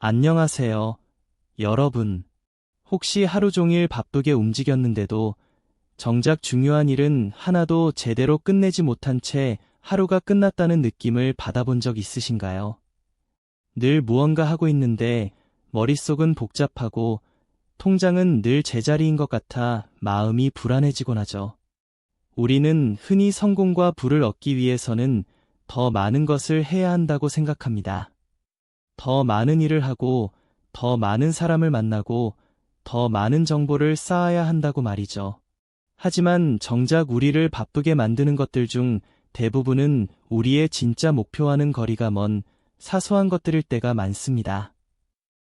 안녕하세요, 여러분. 혹시 하루 종일 바쁘게 움직였는데도 정작 중요한 일은 하나도 제대로 끝내지 못한 채 하루가 끝났다는 느낌을 받아본 적 있으신가요? 늘 무언가 하고 있는데 머릿속은 복잡하고 통장은 늘 제자리인 것 같아 마음이 불안해지곤 하죠. 우리는 흔히 성공과 부를 얻기 위해서는 더 많은 것을 해야 한다고 생각합니다. 더 많은 일을 하고, 더 많은 사람을 만나고, 더 많은 정보를 쌓아야 한다고 말이죠. 하지만 정작 우리를 바쁘게 만드는 것들 중 대부분은 우리의 진짜 목표와는 거리가 먼 사소한 것들일 때가 많습니다.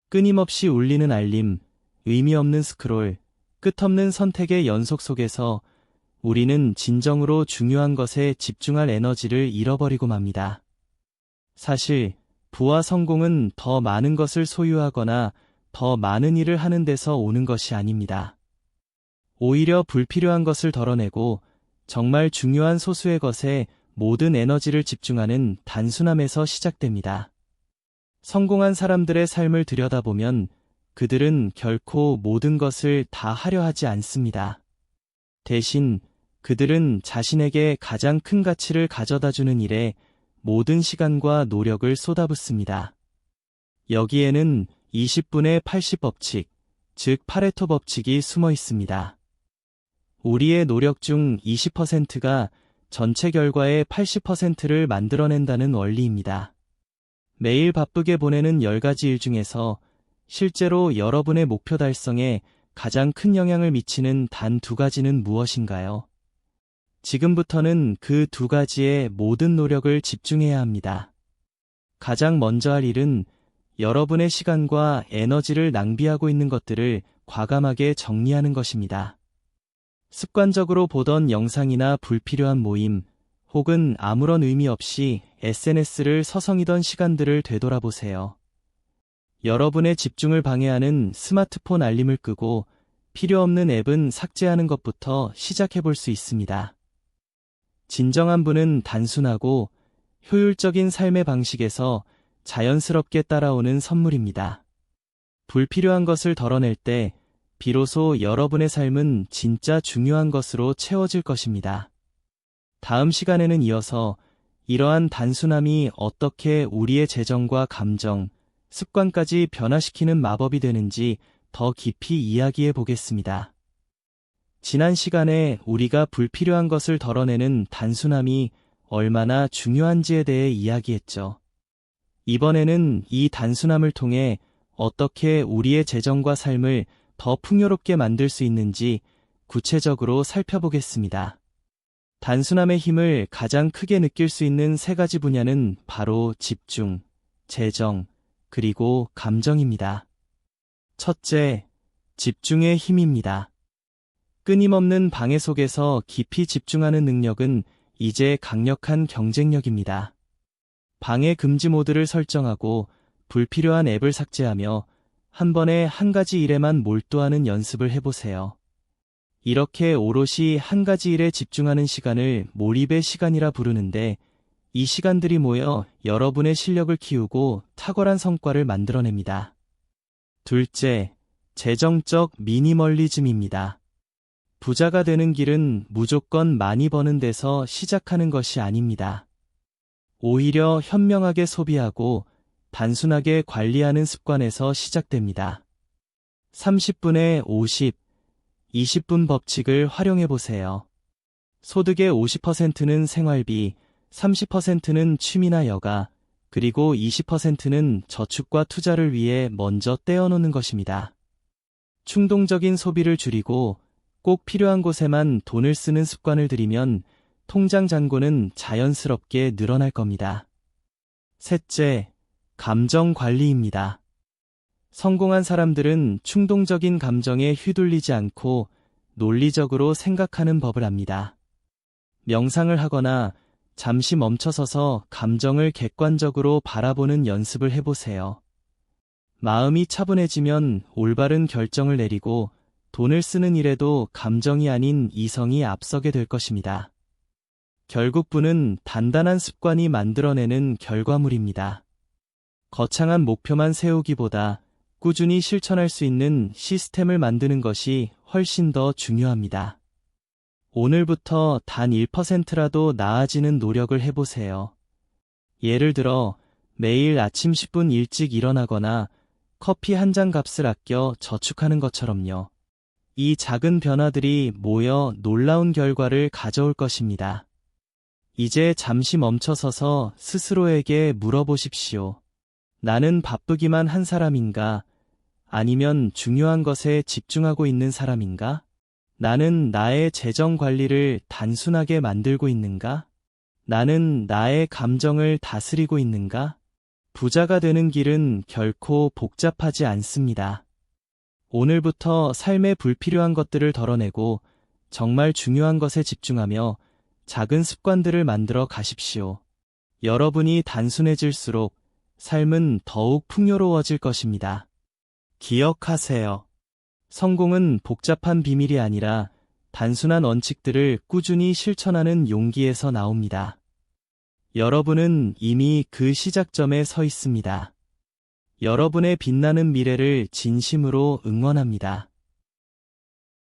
끊임없이 울리는 알림, 의미 없는 스크롤, 끝없는 선택의 연속 속에서 우리는 진정으로 중요한 것에 집중할 에너지를 잃어버리고 맙니다. 사실, 부와 성공은 더 많은 것을 소유하거나 더 많은 일을 하는 데서 오는 것이 아닙니다. 오히려 불필요한 것을 덜어내고 정말 중요한 소수의 것에 모든 에너지를 집중하는 단순함에서 시작됩니다. 성공한 사람들의 삶을 들여다보면 그들은 결코 모든 것을 다 하려 하지 않습니다. 대신 그들은 자신에게 가장 큰 가치를 가져다주는 일에 모든 시간과 노력을 쏟아붓습니다. 여기에는 20분의 80 법칙, 즉 파레토 법칙이 숨어 있습니다. 우리의 노력 중 20%가 전체 결과의 80%를 만들어낸다는 원리입니다. 매일 바쁘게 보내는 10가지 일 중에서 실제로 여러분의 목표 달성에 가장 큰 영향을 미치는 단 2가지는 무엇인가요? 지금부터는 그 2가지에 모든 노력을 집중해야 합니다. 가장 먼저 할 일은 여러분의 시간과 에너지를 낭비하고 있는 것들을 과감하게 정리하는 것입니다. 습관적으로 보던 영상이나 불필요한 모임, 혹은 아무런 의미 없이 SNS를 서성이던 시간들을 되돌아보세요. 여러분의 집중을 방해하는 스마트폰 알림을 끄고 필요 없는 앱은 삭제하는 것부터 시작해 볼 수 있습니다. 진정한 부는 단순하고 효율적인 삶의 방식에서 자연스럽게 따라오는 선물입니다. 불필요한 것을 덜어낼 때 비로소 여러분의 삶은 진짜 중요한 것으로 채워질 것입니다. 다음 시간에는 이어서 이러한 단순함이 어떻게 우리의 재정과 감정, 습관까지 변화시키는 마법이 되는지 더 깊이 이야기해 보겠습니다. 지난 시간에 우리가 불필요한 것을 덜어내는 단순함이 얼마나 중요한지에 대해 이야기했죠. 이번에는 이 단순함을 통해 어떻게 우리의 재정과 삶을 더 풍요롭게 만들 수 있는지 구체적으로 살펴보겠습니다. 단순함의 힘을 가장 크게 느낄 수 있는 3가지 분야는 바로 집중, 재정, 그리고 감정입니다. 첫째, 집중의 힘입니다. 끊임없는 방해 속에서 깊이 집중하는 능력은 이제 강력한 경쟁력입니다. 방해 금지 모드를 설정하고 불필요한 앱을 삭제하며 한 번에 한 가지 일에만 몰두하는 연습을 해보세요. 이렇게 오롯이 한 가지 일에 집중하는 시간을 몰입의 시간이라 부르는데 이 시간들이 모여 여러분의 실력을 키우고 탁월한 성과를 만들어냅니다. 둘째, 재정적 미니멀리즘입니다. 부자가 되는 길은 무조건 많이 버는 데서 시작하는 것이 아닙니다. 오히려 현명하게 소비하고 단순하게 관리하는 습관에서 시작됩니다. 30분에 50, 20분 법칙을 활용해 보세요. 소득의 50%는 생활비, 30%는 취미나 여가, 그리고 20%는 저축과 투자를 위해 먼저 떼어놓는 것입니다. 충동적인 소비를 줄이고 꼭 필요한 곳에만 돈을 쓰는 습관을 들이면 통장 잔고는 자연스럽게 늘어날 겁니다. 셋째, 감정 관리입니다. 성공한 사람들은 충동적인 감정에 휘둘리지 않고 논리적으로 생각하는 법을 압니다. 명상을 하거나 잠시 멈춰서서 감정을 객관적으로 바라보는 연습을 해보세요. 마음이 차분해지면 올바른 결정을 내리고 돈을 쓰는 일에도 감정이 아닌 이성이 앞서게 될 것입니다. 결국 부는 단단한 습관이 만들어내는 결과물입니다. 거창한 목표만 세우기보다 꾸준히 실천할 수 있는 시스템을 만드는 것이 훨씬 더 중요합니다. 오늘부터 단 1%라도 나아지는 노력을 해보세요. 예를 들어 매일 아침 10분 일찍 일어나거나 커피 한 잔 값을 아껴 저축하는 것처럼요. 이 작은 변화들이 모여 놀라운 결과를 가져올 것입니다. 이제 잠시 멈춰서서 스스로에게 물어보십시오. 나는 바쁘기만 한 사람인가? 아니면 중요한 것에 집중하고 있는 사람인가? 나는 나의 재정 관리를 단순하게 만들고 있는가? 나는 나의 감정을 다스리고 있는가? 부자가 되는 길은 결코 복잡하지 않습니다. 오늘부터 삶의 불필요한 것들을 덜어내고 정말 중요한 것에 집중하며 작은 습관들을 만들어 가십시오. 여러분이 단순해질수록 삶은 더욱 풍요로워질 것입니다. 기억하세요. 성공은 복잡한 비밀이 아니라 단순한 원칙들을 꾸준히 실천하는 용기에서 나옵니다. 여러분은 이미 그 시작점에 서 있습니다. 여러분의 빛나는 미래를 진심으로 응원합니다.